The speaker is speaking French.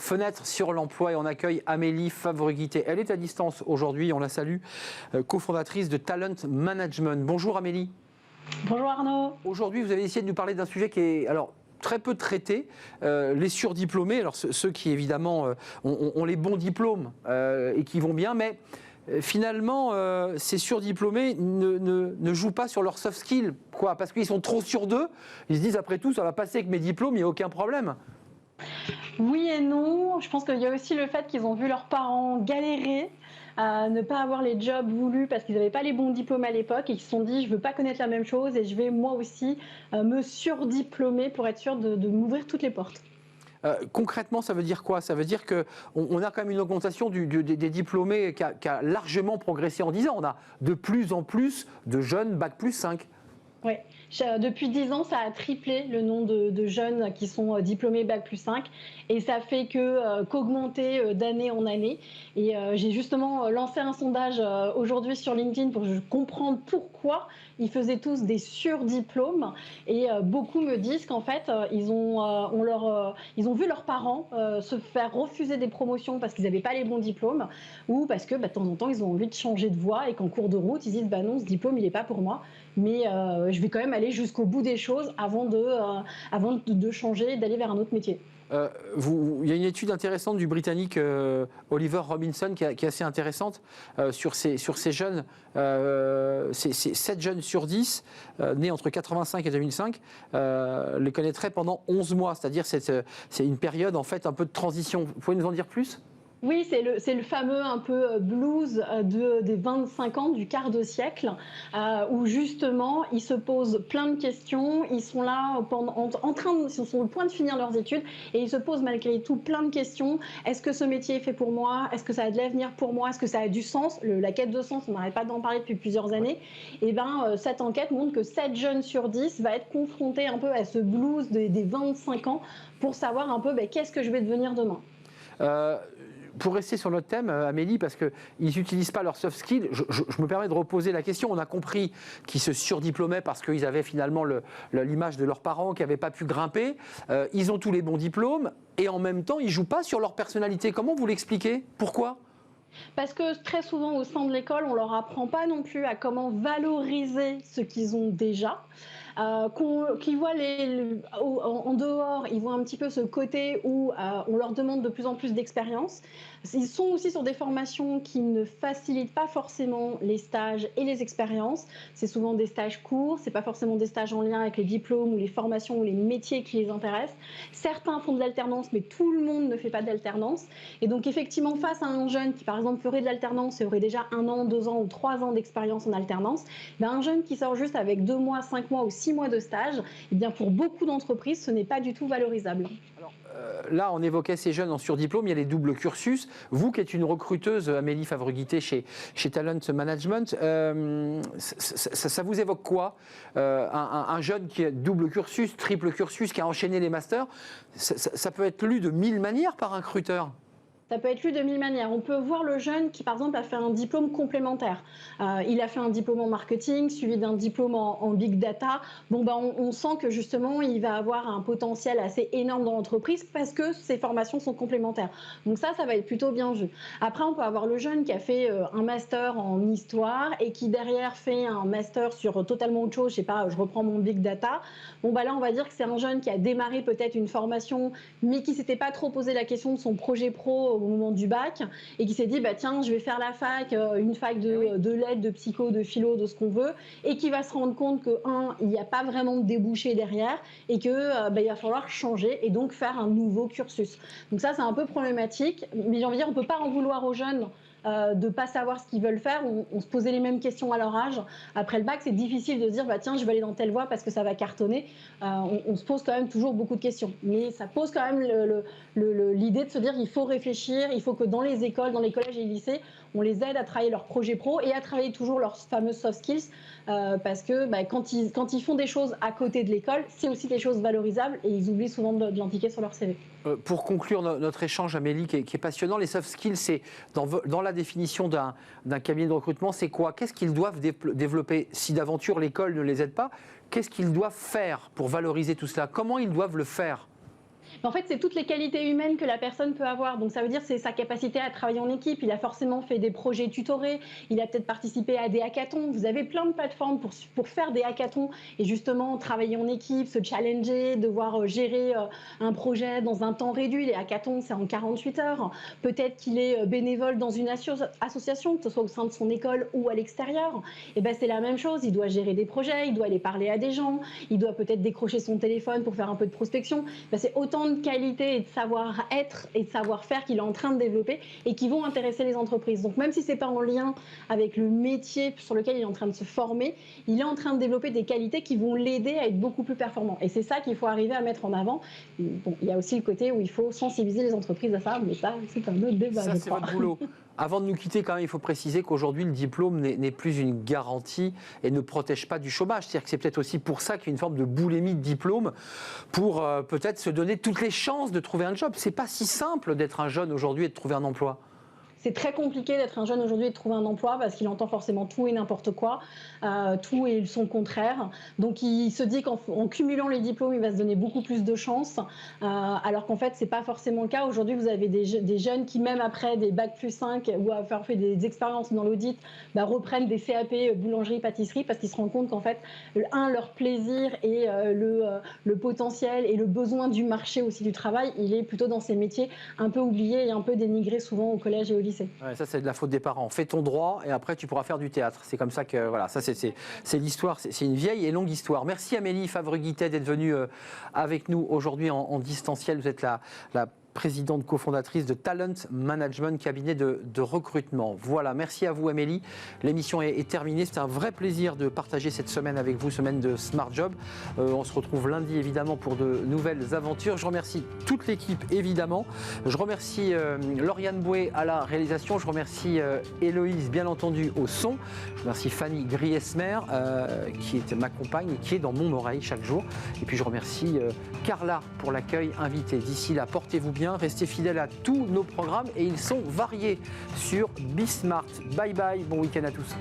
fenêtre sur l'emploi et on accueille Amélie Favre-Guittet. Elle est à distance aujourd'hui, on la salue, cofondatrice de Talent Management. Bonjour Amélie. Bonjour Arnaud. Aujourd'hui, vous avez essayé de nous parler d'un sujet qui est très peu traité, les surdiplômés. Alors ceux qui évidemment ont les bons diplômes et qui vont bien, mais finalement, ces surdiplômés ne jouent pas sur leurs soft skills, parce qu'ils sont trop sûrs d'eux. Ils se disent après tout, ça va passer avec mes diplômes, il n'y a aucun problème. Oui et non. Je pense qu'il y a aussi le fait qu'ils ont vu leurs parents galérer, ne pas avoir les jobs voulus parce qu'ils n'avaient pas les bons diplômes à l'époque et qu'ils se sont dit je ne veux pas connaître la même chose et je vais moi aussi me surdiplômer pour être sûr de m'ouvrir toutes les portes. Concrètement, ça veut dire quoi? Ça veut dire qu'on a quand même une augmentation des diplômés qui a largement progressé en 10 ans. On a de plus en plus de jeunes Bac+5. Oui, depuis 10 ans, ça a triplé le nombre de jeunes qui sont diplômés Bac+5 et ça fait qu'augmenter d'année en année. Et j'ai justement lancé un sondage aujourd'hui sur LinkedIn pour comprendre pourquoi ils faisaient tous des surdiplômes et beaucoup me disent qu'en fait, ils ont vu leurs parents se faire refuser des promotions parce qu'ils n'avaient pas les bons diplômes ou parce que de temps en temps, ils ont envie de changer de voie et qu'en cours de route, ils disent non, ce diplôme, il n'est pas pour moi. Mais je vais quand même aller jusqu'au bout des choses avant de changer et d'aller vers un autre métier. Il y a une étude intéressante du Britannique Oliver Robinson qui est assez intéressante sur ces jeunes. C'est 7 jeunes sur 10 nés entre 85 et 2005 les connaîtraient pendant 11 mois. C'est-à-dire c'est une période en fait un peu de transition. Vous pouvez nous en dire plus ? Oui, c'est le fameux un peu blues des 25 ans, du quart de siècle, où justement ils se posent plein de questions, ils sont là ils sont sur le point de finir leurs études et ils se posent malgré tout plein de questions. Est-ce que ce métier est fait pour moi? Est-ce que ça a de l'avenir pour moi? Est-ce que ça a du sens? La quête de sens, on n'arrête pas d'en parler depuis plusieurs années. Et cette enquête montre que 7 jeunes sur 10 va être confrontés un peu à ce blues des 25 ans pour savoir un peu qu'est-ce que je vais devenir demain. Pour rester sur notre thème, Amélie, parce qu'ils n'utilisent pas leurs soft skills, je me permets de reposer la question. On a compris qu'ils se surdiplômaient parce qu'ils avaient finalement l'image de leurs parents qui n'avaient pas pu grimper. Ils ont tous les bons diplômes et en même temps, ils ne jouent pas sur leur personnalité. Comment vous l'expliquez? Pourquoi? Parce que très souvent au sein de l'école, on ne leur apprend pas non plus à comment valoriser ce qu'ils ont déjà. Qu'ils voient en dehors, ils voient un petit peu ce côté où on leur demande de plus en plus d'expérience. Ils sont aussi sur des formations qui ne facilitent pas forcément les stages et les expériences. C'est souvent des stages courts, c'est pas forcément des stages en lien avec les diplômes ou les formations ou les métiers qui les intéressent. Certains font de l'alternance, mais tout le monde ne fait pas d'alternance. Et donc effectivement, face à un jeune qui par exemple ferait de l'alternance et aurait déjà 1 an, 2 ans ou 3 ans d'expérience en alternance, un jeune qui sort juste avec 2 mois, 5 mois ou 6 mois de stage, eh bien pour beaucoup d'entreprises, ce n'est pas du tout valorisable. Alors, là, on évoquait ces jeunes en surdiplôme, il y a les doubles cursus. Vous qui êtes une recruteuse, Amélie Favre-Guittet, chez Talent Management, ça vous évoque quoi? Un jeune qui a double cursus, triple cursus, qui a enchaîné les masters, ça peut être lu de 1000 manières par un recruteur. Ça peut être lu de 1000 manières. On peut voir le jeune qui, par exemple, a fait un diplôme complémentaire. Il a fait un diplôme en marketing, suivi d'un diplôme en big data. On sent que justement, il va avoir un potentiel assez énorme dans l'entreprise parce que ses formations sont complémentaires. Donc ça va être plutôt bien vu. Après, on peut avoir le jeune qui a fait un master en histoire et qui derrière fait un master sur totalement autre chose. Je sais pas, je reprends mon big data. Là, on va dire que c'est un jeune qui a démarré peut-être une formation, mais qui s'était pas trop posé la question de son projet pro au moment du bac et qui s'est dit tiens, je vais faire la fac, une fac de lettres, de psycho, de philo, de ce qu'on veut, et qui va se rendre compte que il n'y a pas vraiment de débouché derrière et que il va falloir changer et donc faire un nouveau cursus. Donc ça, c'est un peu problématique, mais j'ai envie de dire, on peut pas en vouloir aux jeunes de ne pas savoir ce qu'ils veulent faire. On se posait les mêmes questions à leur âge. Après le bac, c'est difficile de se dire tiens, je vais aller dans telle voie parce que ça va cartonner. On se pose quand même toujours beaucoup de questions. Mais ça pose quand même l'idée de se dire il faut réfléchir, il faut que dans les écoles, dans les collèges et les lycées, on les aide à travailler leurs projets pro et à travailler toujours leurs fameuses soft skills parce que quand ils font des choses à côté de l'école, c'est aussi des choses valorisables et ils oublient souvent de l'indiquer sur leur CV. Pour conclure notre échange, Amélie, qui est passionnant, les soft skills, c'est dans la définition d'un cabinet de recrutement, c'est quoi? Qu'est-ce qu'ils doivent développer? Si d'aventure l'école ne les aide pas, qu'est-ce qu'ils doivent faire pour valoriser tout cela? Comment ils doivent le faire? En fait, c'est toutes les qualités humaines que la personne peut avoir. Donc ça veut dire c'est sa capacité à travailler en équipe. Il a forcément fait des projets tutorés, il a peut-être participé à des hackathons. Vous avez plein de plateformes pour faire des hackathons et justement travailler en équipe, se challenger, devoir gérer un projet dans un temps réduit. Les hackathons, c'est en 48 heures. Peut-être qu'il est bénévole dans une association, que ce soit au sein de son école ou à l'extérieur. Et ben c'est la même chose. Il doit gérer des projets, il doit aller parler à des gens, il doit peut-être décrocher son téléphone pour faire un peu de prospection. Ben, c'est autant de qualités et de savoir-être et de savoir-faire qu'il est en train de développer et qui vont intéresser les entreprises. Donc même si c'est pas en lien avec le métier sur lequel il est en train de se former, il est en train de développer des qualités qui vont l'aider à être beaucoup plus performant. Et c'est ça qu'il faut arriver à mettre en avant. Bon, il y a aussi le côté où il faut sensibiliser les entreprises à ça, mais ça, c'est un autre débat. Ça, c'est votre boulot. Avant de nous quitter, quand même, il faut préciser qu'aujourd'hui, le diplôme n'est plus une garantie et ne protège pas du chômage. C'est-à-dire que c'est peut-être aussi pour ça qu'il y a une forme de boulimie de diplôme pour peut-être se donner toutes les chances de trouver un job. C'est pas si simple d'être un jeune aujourd'hui et de trouver un emploi. C'est très compliqué d'être un jeune aujourd'hui et de trouver un emploi parce qu'il entend forcément tout et n'importe quoi, tout et son contraire. Donc il se dit qu'en cumulant les diplômes, il va se donner beaucoup plus de chances, alors qu'en fait, c'est pas forcément le cas. Aujourd'hui, vous avez des jeunes qui, même après des bac+5 ou avoir fait des expériences dans l'audit, reprennent des CAP boulangerie, pâtisserie parce qu'ils se rendent compte qu'en fait, leur plaisir et le potentiel et le besoin du marché aussi du travail, il est plutôt dans ces métiers un peu oubliés et un peu dénigrés souvent au collège et au lycée. Ouais, ça, c'est de la faute des parents. Fais ton droit et après, tu pourras faire du théâtre. C'est comme ça que, voilà, ça, c'est l'histoire. C'est une vieille et longue histoire. Merci Amélie Favre-Guittet d'être venue avec nous aujourd'hui en distanciel. Vous êtes la présidente cofondatrice de Talent Management, cabinet de recrutement. Voilà, merci à vous Amélie. L'émission est terminée. C'était un vrai plaisir de partager cette semaine avec vous, semaine de Smart Job. On se retrouve lundi évidemment pour de nouvelles aventures. Je remercie toute l'équipe évidemment. Je remercie Lauriane Bouet à la réalisation. Je remercie Héloïse bien entendu au son. Je remercie Fanny Griesmer qui est ma compagne et qui est dans mon oreille chaque jour. Et puis je remercie Carla pour l'accueil invité. D'ici là, portez-vous bien. Restez fidèles à tous nos programmes et ils sont variés sur Bismart. Bye bye, bon week-end à tous.